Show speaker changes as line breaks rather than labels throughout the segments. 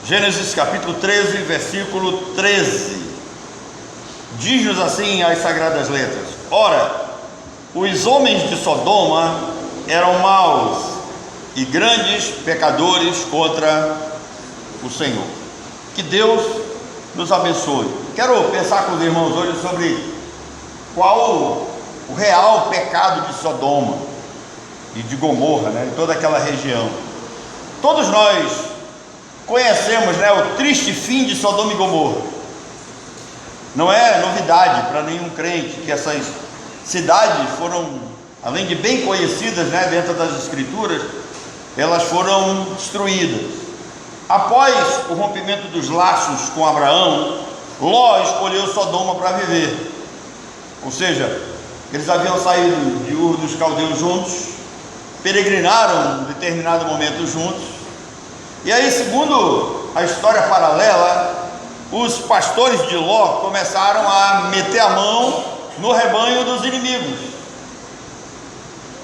Gênesis capítulo 13, versículo 13. Diz-nos assim as Sagradas Letras: Ora, os homens de Sodoma eram maus e grandes pecadores contra o Senhor. Que Deus nos abençoe. Quero pensar com os irmãos hoje sobre qual o real pecado de Sodoma e de Gomorra, e toda aquela região. Todos nós conhecemos, o triste fim de Sodoma e Gomorra. Não é novidade para nenhum crente que essas cidades foram, além de bem conhecidas, dentro das Escrituras, elas foram destruídas. Após o rompimento dos laços com Abraão, Ló escolheu Sodoma para viver. Ou seja, eles haviam saído de Ur dos Caldeus juntos, peregrinaram em determinado momento juntos, e aí, segundo a história paralela, os pastores de Ló começaram a meter a mão no rebanho dos inimigos,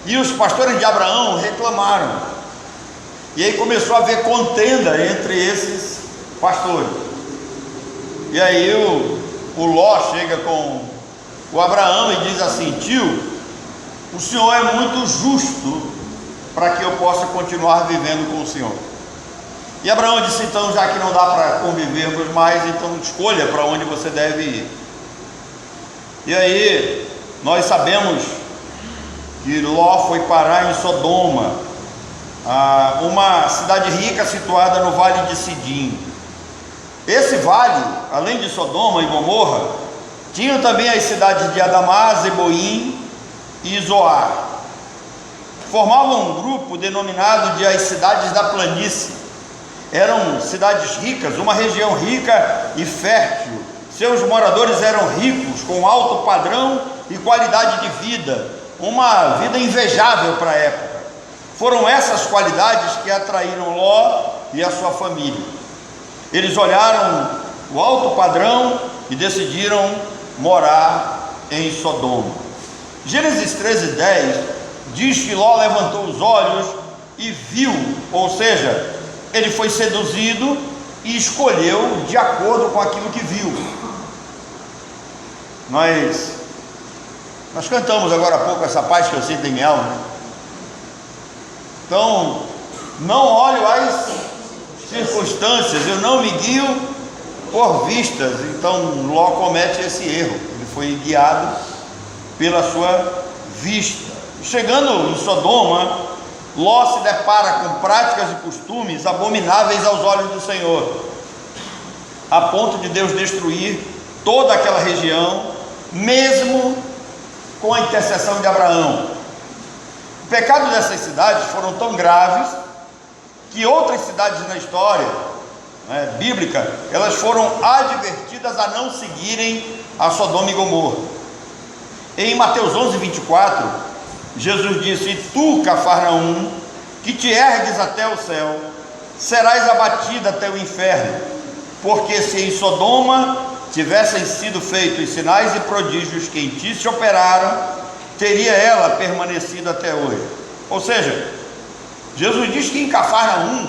e os pastores de Abraão reclamaram, e aí começou a haver contenda entre esses pastores. E aí o Ló chega com o Abraão e diz assim: tio, o senhor é muito justo para que eu possa continuar vivendo com o senhor. E Abraão disse: então, já que não dá para convivermos mais, então escolha para onde você deve ir. E aí nós sabemos que Ló foi parar em Sodoma, uma cidade rica situada no vale de Sidim. Esse vale, além de Sodoma e Gomorra, tinham também as cidades de Adamá, Zeboim e Zoar. Formavam um grupo denominado de as cidades da planície. Eram cidades ricas, uma região rica e fértil. Seus moradores eram ricos, com alto padrão e qualidade de vida, uma vida invejável para a época. Foram essas qualidades que atraíram Ló e a sua família. Eles olharam o alto padrão e decidiram morar em Sodoma. Gênesis 13:10 diz que Ló levantou os olhos e viu, ou seja, ele foi seduzido e escolheu de acordo com aquilo que viu. Nós cantamos agora há pouco essa paz que eu sinto em minha alma, Então, não olho as circunstâncias, eu não me guio por vistas. Então Ló comete esse erro, ele foi guiado pela sua vista. Chegando em Sodoma, Ló se depara com práticas e costumes abomináveis aos olhos do Senhor, a ponto de Deus destruir toda aquela região, mesmo com a intercessão de Abraão. O pecado dessas cidades foram tão graves que outras cidades na história bíblica, elas foram advertidas a não seguirem a Sodoma e Gomorra. Em Mateus 11:24, Jesus disse: e tu, Cafarnaum, que te ergues até o céu, serás abatida até o inferno, porque se em Sodoma tivessem sido feitos sinais e prodígios que em ti se operaram, teria ela permanecido até hoje. Ou seja, Jesus diz que em Cafarnaum,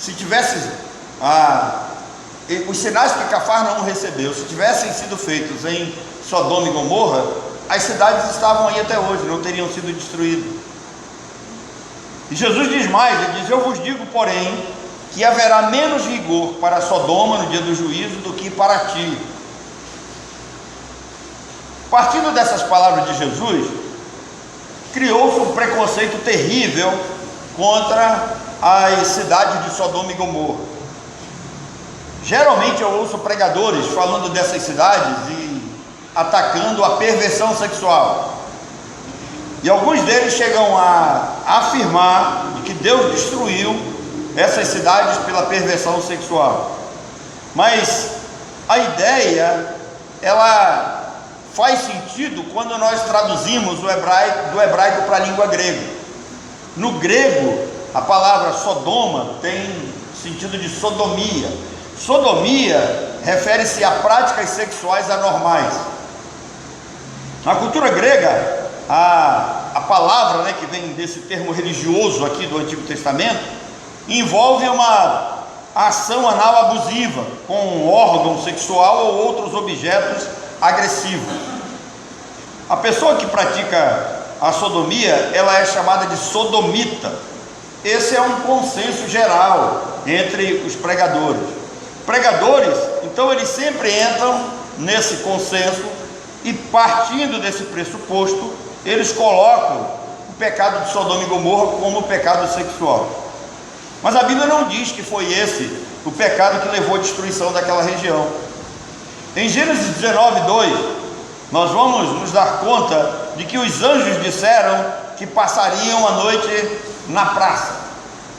se tivesse os sinais que Cafarnaum recebeu, se tivessem sido feitos em Sodoma e Gomorra, as cidades estavam aí até hoje, não teriam sido destruídas. E Jesus diz mais, ele diz: eu vos digo, porém, que haverá menos rigor para Sodoma no dia do juízo do que para ti. Partindo dessas palavras de Jesus, criou-se um preconceito terrível contra as cidades de Sodoma e Gomorra. Geralmente eu ouço pregadores falando dessas cidades e atacando a perversão sexual, e alguns deles chegam a afirmar que Deus destruiu essas cidades pela perversão sexual. Mas a ideia, ela faz sentido quando nós traduzimos do hebraico para a língua grega. No grego, a palavra Sodoma tem sentido de sodomia. Sodomia refere-se a práticas sexuais anormais. Na cultura grega, a palavra que vem desse termo religioso aqui do Antigo Testamento envolve uma ação anal abusiva, com um órgão sexual ou outros objetos agressivos. A pessoa que pratica a sodomia, ela é chamada de sodomita. Esse é um consenso geral entre os pregadores. Pregadores, então, eles sempre entram nesse consenso e, partindo desse pressuposto, eles colocam o pecado de Sodoma e Gomorra como pecado sexual. Mas a Bíblia não diz que foi esse o pecado que levou à destruição daquela região. Em Gênesis 19:2, nós vamos nos dar conta de que os anjos disseram que passariam a noite na praça.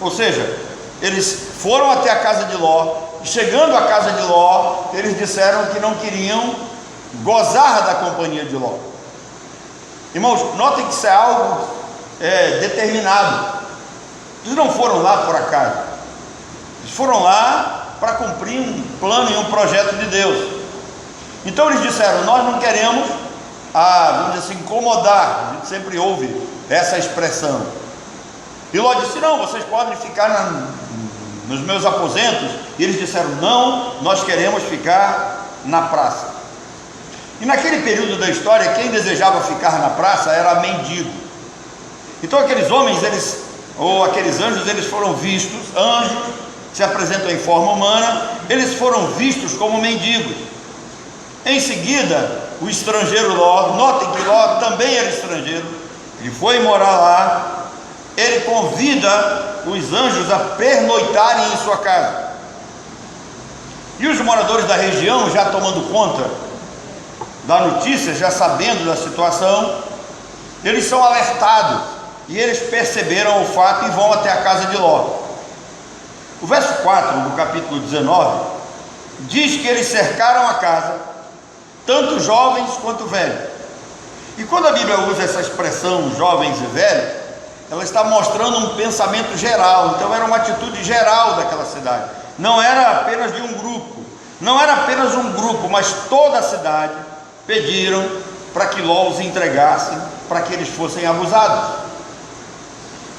Ou seja, eles foram até a casa de Ló, e chegando à casa de Ló, eles disseram que não queriam gozar da companhia de Ló. Irmãos, notem que isso é algo determinado. Eles não foram lá por acaso, eles foram lá para cumprir um plano e um projeto de Deus. Então eles disseram: nós não queremos, vamos dizer assim, incomodar. A gente sempre ouve essa expressão. E Ló disse: não, vocês podem ficar nos meus aposentos. E eles disseram: não, nós queremos ficar na praça. E naquele período da história, quem desejava ficar na praça era mendigo. Então aqueles homens, aqueles anjos, eles foram vistos, anjos que se apresentam em forma humana, eles foram vistos como mendigos. Em seguida, o estrangeiro Ló, notem que Ló também era estrangeiro, ele foi morar lá, ele convida os anjos a pernoitarem em sua casa. E os moradores da região, já tomando conta da notícia, já sabendo da situação, eles são alertados e eles perceberam o fato e vão até a casa de Ló. O verso 4 do capítulo 19 diz que eles cercaram a casa, tanto jovens quanto velhos. E quando a Bíblia usa essa expressão jovens e velhos, ela está mostrando um pensamento geral. Então era uma atitude geral daquela cidade, não era apenas de um grupo, não era apenas um grupo, mas toda a cidade pediram para que Ló os entregasse, para que eles fossem abusados.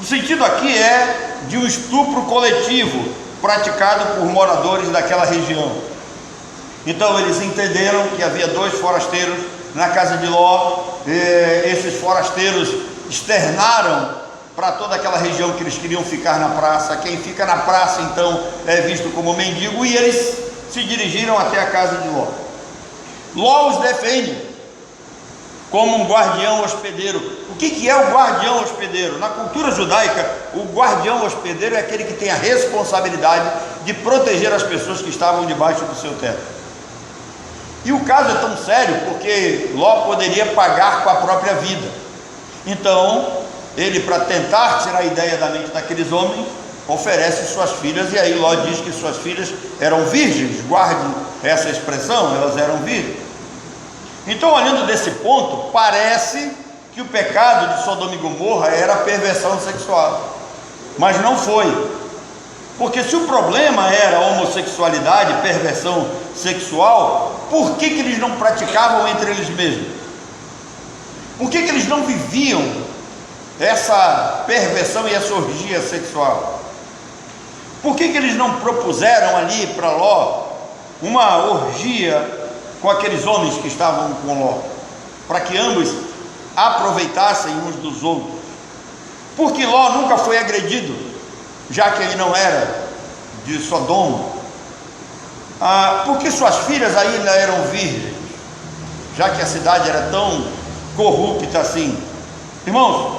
O sentido aqui é de um estupro coletivo praticado por moradores daquela região. Então eles entenderam que havia 2 forasteiros na casa de Ló. Esses forasteiros externaram para toda aquela região que eles queriam ficar na praça. Quem fica na praça então é visto como mendigo, e eles se dirigiram até a casa de Ló. Ló os defende como um guardião hospedeiro. O que é o guardião hospedeiro? Na cultura judaica, o guardião hospedeiro é aquele que tem a responsabilidade de proteger as pessoas que estavam debaixo do seu teto. E o caso é tão sério porque Ló poderia pagar com a própria vida. Então ele, para tentar tirar a ideia da mente daqueles homens, oferece suas filhas. E aí Ló diz que suas filhas eram virgens. Guarde essa expressão, elas eram virgens. Então, olhando desse ponto, parece que o pecado de Sodoma e Gomorra era a perversão sexual, mas não foi. Porque se o problema era a homossexualidade, perversão sexual, por que eles não praticavam entre eles mesmos? Por que eles não viviam essa perversão e essa orgia sexual? Por que eles não propuseram ali para Ló uma orgia com aqueles homens que estavam com Ló, para que ambos aproveitassem uns dos outros? Porque Ló nunca foi agredido, já que ele não era de Sodoma. Porque suas filhas ainda eram virgens, já que a cidade era tão corrupta assim. Irmãos,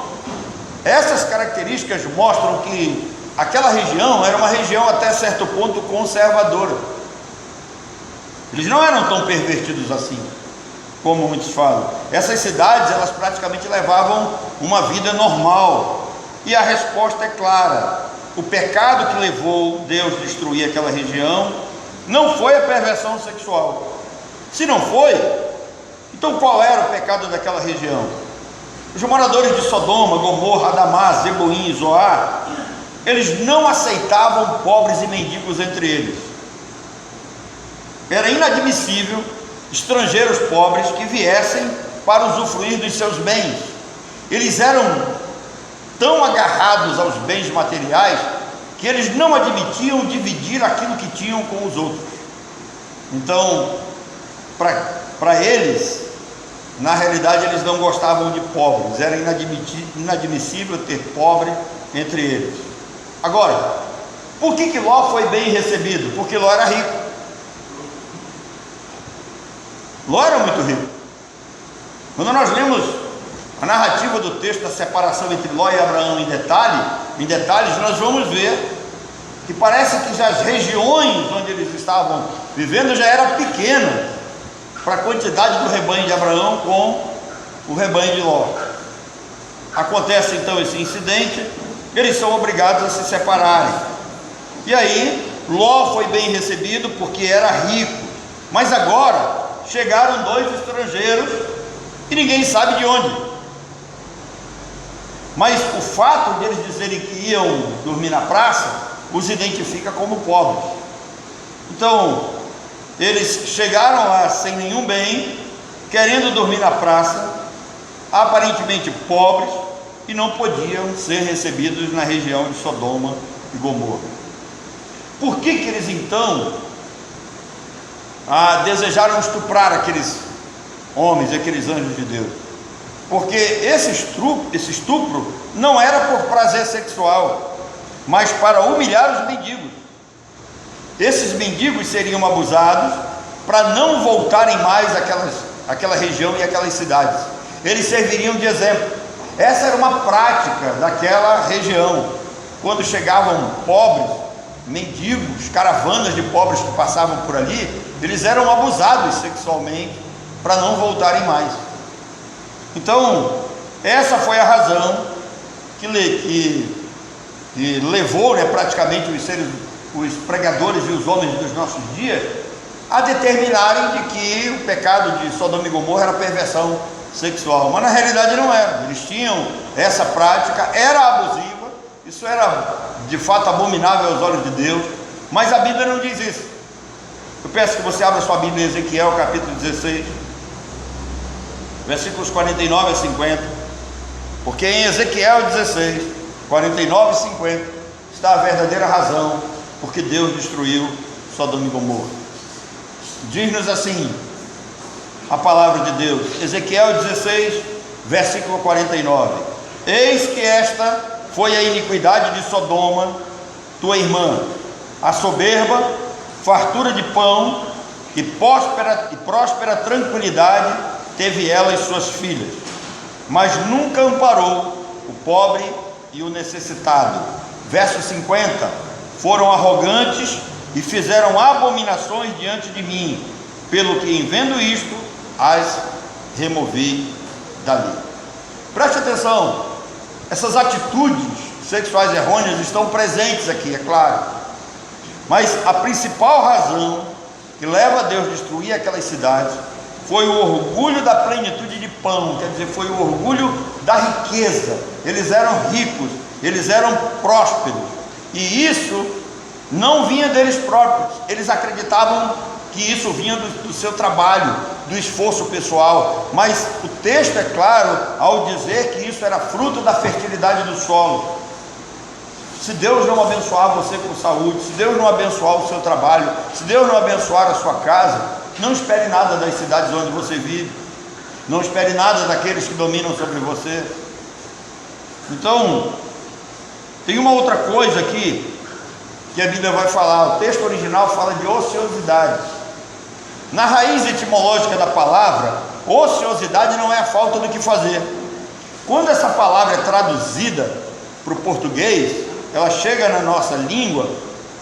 essas características mostram que aquela região era uma região até certo ponto conservadora. Eles não eram tão pervertidos assim, como muitos falam. Essas cidades, elas praticamente levavam uma vida normal. E a resposta é clara: o pecado que levou Deus a destruir aquela região não foi a perversão sexual. Se não foi, então qual era o pecado daquela região? Os moradores de Sodoma, Gomorra, Adamá, Zeboim e Zoar, eles não aceitavam pobres e mendigos entre eles. Era inadmissível estrangeiros pobres que viessem para usufruir dos seus bens. Eles eram tão agarrados aos bens materiais que eles não admitiam dividir aquilo que tinham com os outros. Então, para eles, na realidade, eles não gostavam de pobres, era inadmissível ter pobre entre eles. Agora, por que Ló foi bem recebido? Porque Ló era rico. Ló era muito rico. Quando nós lemos a narrativa do texto da separação entre Ló e Abraão em detalhes, nós vamos ver que parece que as regiões onde eles estavam vivendo já eram pequenas para a quantidade do rebanho de Abraão com o rebanho de Ló. Acontece então esse incidente, eles são obrigados a se separarem. E aí Ló foi bem recebido porque era rico, mas agora chegaram dois estrangeiros e ninguém sabe de onde. Mas o fato de eles dizerem que iam dormir na praça os identifica como pobres. Então eles chegaram lá sem nenhum bem, querendo dormir na praça, aparentemente pobres, e não podiam ser recebidos na região de Sodoma e Gomorra. Por que eles então desejaram estuprar aqueles homens, aqueles anjos de Deus? Porque esse estupro não era por prazer sexual, mas para humilhar os mendigos. Esses mendigos seriam abusados para não voltarem mais àquela região e àquelas cidades. Eles serviriam de exemplo. Essa era uma prática daquela região. Quando chegavam pobres, mendigos, caravanas de pobres que passavam por ali, eles eram abusados sexualmente para não voltarem mais. Então, essa foi a razão que levou, praticamente os pregadores e os homens dos nossos dias a determinarem de que o pecado de Sodoma e Gomorra era perversão sexual, mas na realidade não era. Eles tinham essa prática, era abusiva, isso era de fato abominável aos olhos de Deus, mas a Bíblia não diz isso. Eu peço que você abra sua Bíblia em Ezequiel capítulo 16, versículos 49 a 50, porque em Ezequiel 16, 49 e 50 está a verdadeira razão porque Deus destruiu Sodoma e Gomorra. Diz-nos assim a palavra de Deus, Ezequiel 16, versículo 49: eis que esta foi a iniquidade de Sodoma, tua irmã, a soberba, fartura de pão e próspera tranquilidade teve ela e suas filhas, mas nunca amparou o pobre e o necessitado. Verso 50: foram arrogantes e fizeram abominações diante de mim, pelo que em vendo isto as removi dali. Preste atenção, essas atitudes sexuais errôneas estão presentes aqui, é claro, mas a principal razão que leva a Deus a destruir aquelas cidades foi o orgulho da plenitude de pão, quer dizer, foi o orgulho da riqueza. Eles eram ricos, eles eram prósperos, e isso não vinha deles próprios. Eles acreditavam que isso vinha do seu trabalho, do esforço pessoal, mas o texto é claro ao dizer que isso era fruto da fertilidade do solo. Se Deus não abençoar você com saúde, se Deus não abençoar o seu trabalho, se Deus não abençoar a sua casa, não espere nada das cidades onde você vive, não espere nada daqueles que dominam sobre você. Então, tem uma outra coisa aqui que a Bíblia vai falar. O texto original fala de ociosidade. Na raiz etimológica da palavra, ociosidade não é a falta do que fazer. Quando essa palavra é traduzida para o português, ela chega na nossa língua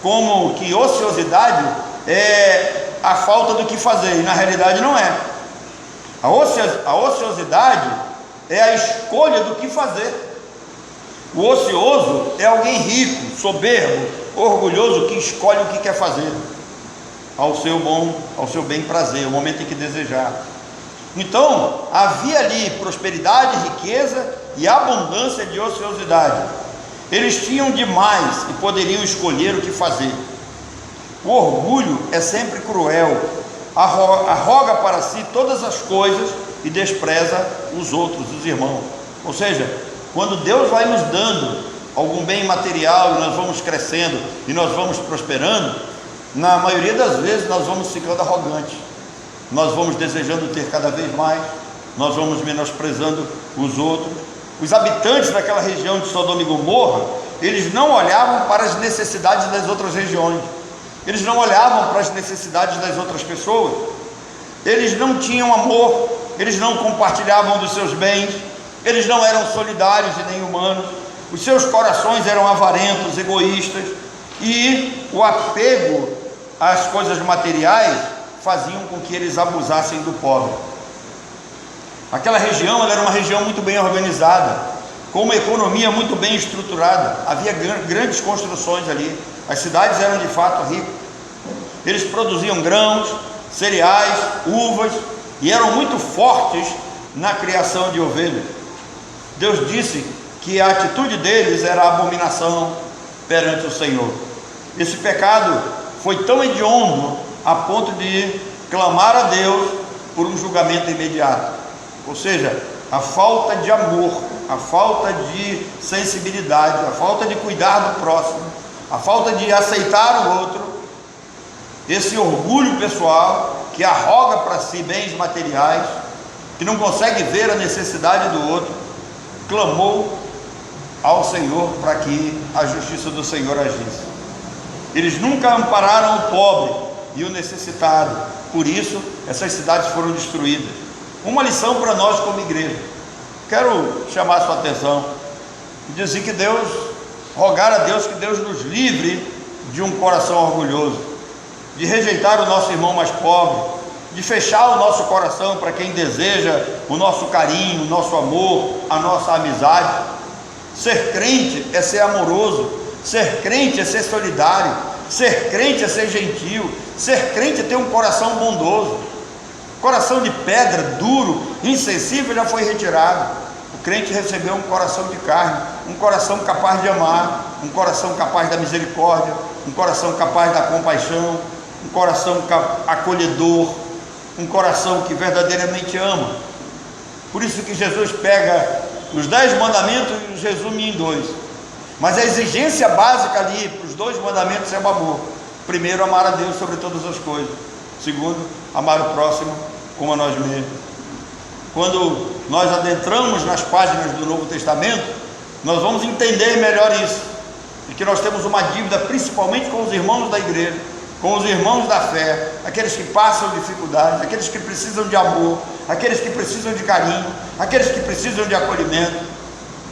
como que ociosidade é a falta do que fazer, e na realidade não é. A ociosidade é a escolha do que fazer. O ocioso é alguém rico, soberbo, orgulhoso, que escolhe o que quer fazer ao seu bem prazer, o momento em que desejar. Então havia ali prosperidade, riqueza e abundância de ociosidade. Eles tinham demais e poderiam escolher o que fazer. O orgulho é sempre cruel, arroga para si todas as coisas e despreza os outros, os irmãos. Ou seja, quando Deus vai nos dando algum bem material, e nós vamos crescendo e nós vamos prosperando, na maioria das vezes nós vamos ficando arrogantes, nós vamos desejando ter cada vez mais, nós vamos menosprezando os outros. Os habitantes daquela região de Sodoma e Gomorra, eles não olhavam para as necessidades das outras regiões, eles não olhavam para as necessidades das outras pessoas, eles não tinham amor, eles não compartilhavam dos seus bens, eles não eram solidários e nem humanos, os seus corações eram avarentos, egoístas, e o apego às coisas materiais faziam com que eles abusassem do pobre. Aquela região, ela era uma região muito bem organizada, com uma economia muito bem estruturada, havia grandes construções ali, as cidades eram de fato ricas, eles produziam grãos, cereais, uvas, e eram muito fortes na criação de ovelhas. Deus disse que a atitude deles era abominação perante o Senhor. Esse pecado foi tão hediondo a ponto de clamar a Deus por um julgamento imediato. Ou seja, a falta de amor, a falta de sensibilidade, a falta de cuidar do próximo, a falta de aceitar o outro, esse orgulho pessoal que arroga para si bens materiais, que não consegue ver a necessidade do outro, clamou ao Senhor para que a justiça do Senhor agisse. Eles nunca ampararam o pobre e o necessitado, por isso essas cidades foram destruídas. Uma lição para nós como igreja, quero chamar a sua atenção e dizer que Deus, rogar a Deus que Deus nos livre de um coração orgulhoso, de rejeitar o nosso irmão mais pobre, de fechar o nosso coração para quem deseja o nosso carinho, o nosso amor, a nossa amizade. Ser crente é ser amoroso, ser crente é ser solidário, ser crente é ser gentil, ser crente é ter um coração bondoso. Coração de pedra, duro, insensível já foi retirado. O crente recebeu um coração de carne, um coração capaz de amar, um coração capaz da misericórdia, um coração capaz da compaixão, um coração acolhedor, um coração que verdadeiramente ama. Por isso que Jesus pega os 10 mandamentos e os resume em 2. Mas a exigência básica ali para os 2 mandamentos é o amor. Primeiro, amar a Deus sobre todas as coisas. Segundo, amar o próximo como a nós mesmos. Quando nós adentramos nas páginas do Novo Testamento, nós vamos entender melhor isso, e que nós temos uma dívida principalmente com os irmãos da igreja, com os irmãos da fé, aqueles que passam dificuldades, aqueles que precisam de amor, aqueles que precisam de carinho, aqueles que precisam de acolhimento,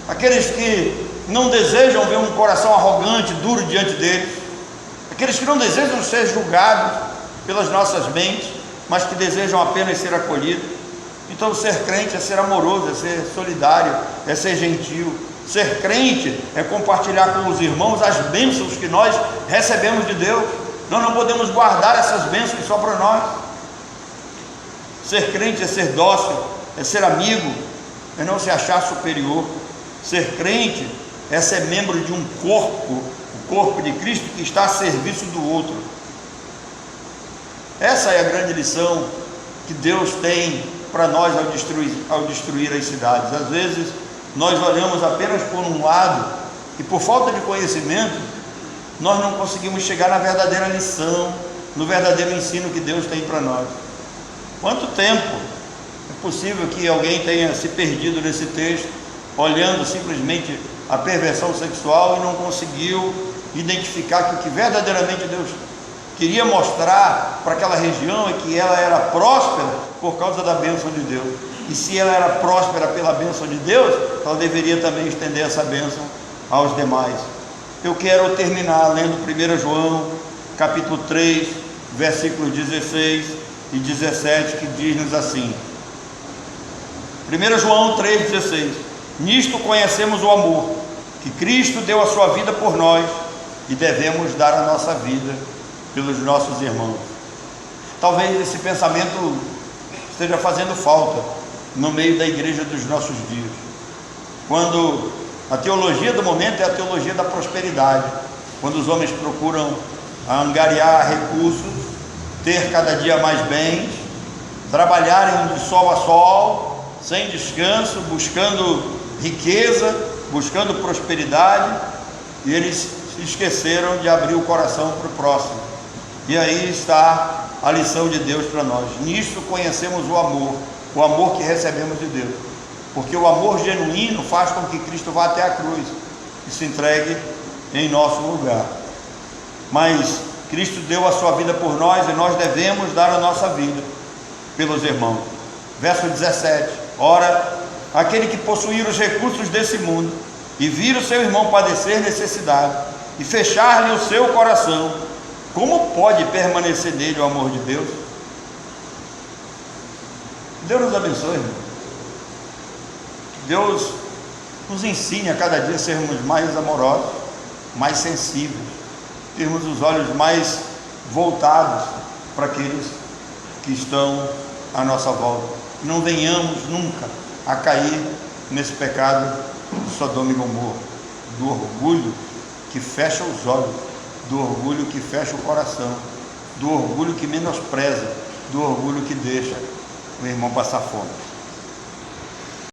aqueles que não desejam ver um coração arrogante, duro diante deles, aqueles que não desejam ser julgados pelas nossas mentes, mas que desejam apenas ser acolhidos. Então ser crente é ser amoroso, é ser solidário, é ser gentil. Ser crente é compartilhar com os irmãos as bênçãos que nós recebemos de Deus. Nós não podemos guardar essas bênçãos só para nós. Ser crente é ser dócil, é ser amigo, é não se achar superior. Ser crente é ser membro de um corpo, o corpo de Cristo que está a serviço do outro. Essa é a grande lição que Deus tem para nós ao destruir as cidades. Às vezes nós olhamos apenas por um lado e por falta de conhecimento nós não conseguimos chegar na verdadeira lição, no verdadeiro ensino que Deus tem para nós. Quanto tempo é possível que alguém tenha se perdido nesse texto, olhando simplesmente a perversão sexual e não conseguiu identificar que o que verdadeiramente Deus queria mostrar para aquela região é que ela era próspera por causa da bênção de Deus. E se ela era próspera pela bênção de Deus, ela deveria também estender essa bênção aos demais. Eu quero terminar lendo 1 João, capítulo 3, versículos 16 e 17, que diz-nos assim. 1 João 3,16: Nisto conhecemos o amor, que Cristo deu a sua vida por nós, e devemos dar a nossa vida pelos nossos irmãos. Talvez esse pensamento esteja fazendo falta no meio da igreja dos nossos dias, quando a teologia do momento é a teologia da prosperidade, quando os homens procuram angariar recursos, ter cada dia mais bens, trabalharem de sol a sol, sem descanso, buscando riqueza, buscando prosperidade, e eles se esqueceram de abrir o coração para o próximo. E aí está a lição de Deus para nós. Nisto conhecemos o amor que recebemos de Deus, porque o amor genuíno faz com que Cristo vá até a cruz e se entregue em nosso lugar. Mas Cristo deu a sua vida por nós e nós devemos dar a nossa vida pelos irmãos. Verso 17: ora, aquele que possuir os recursos desse mundo e vir o seu irmão padecer necessidade e fechar-lhe o seu coração, como pode permanecer nele o amor de Deus? Deus nos abençoe, irmão. Deus nos ensine a cada dia a sermos mais amorosos, mais sensíveis, termos os olhos mais voltados para aqueles que estão à nossa volta. Não venhamos nunca a cair nesse pecado de Sodoma e Gomorra, do orgulho que fecha os olhos, do orgulho que fecha o coração, do orgulho que menospreza, do orgulho que deixa o irmão passar fome.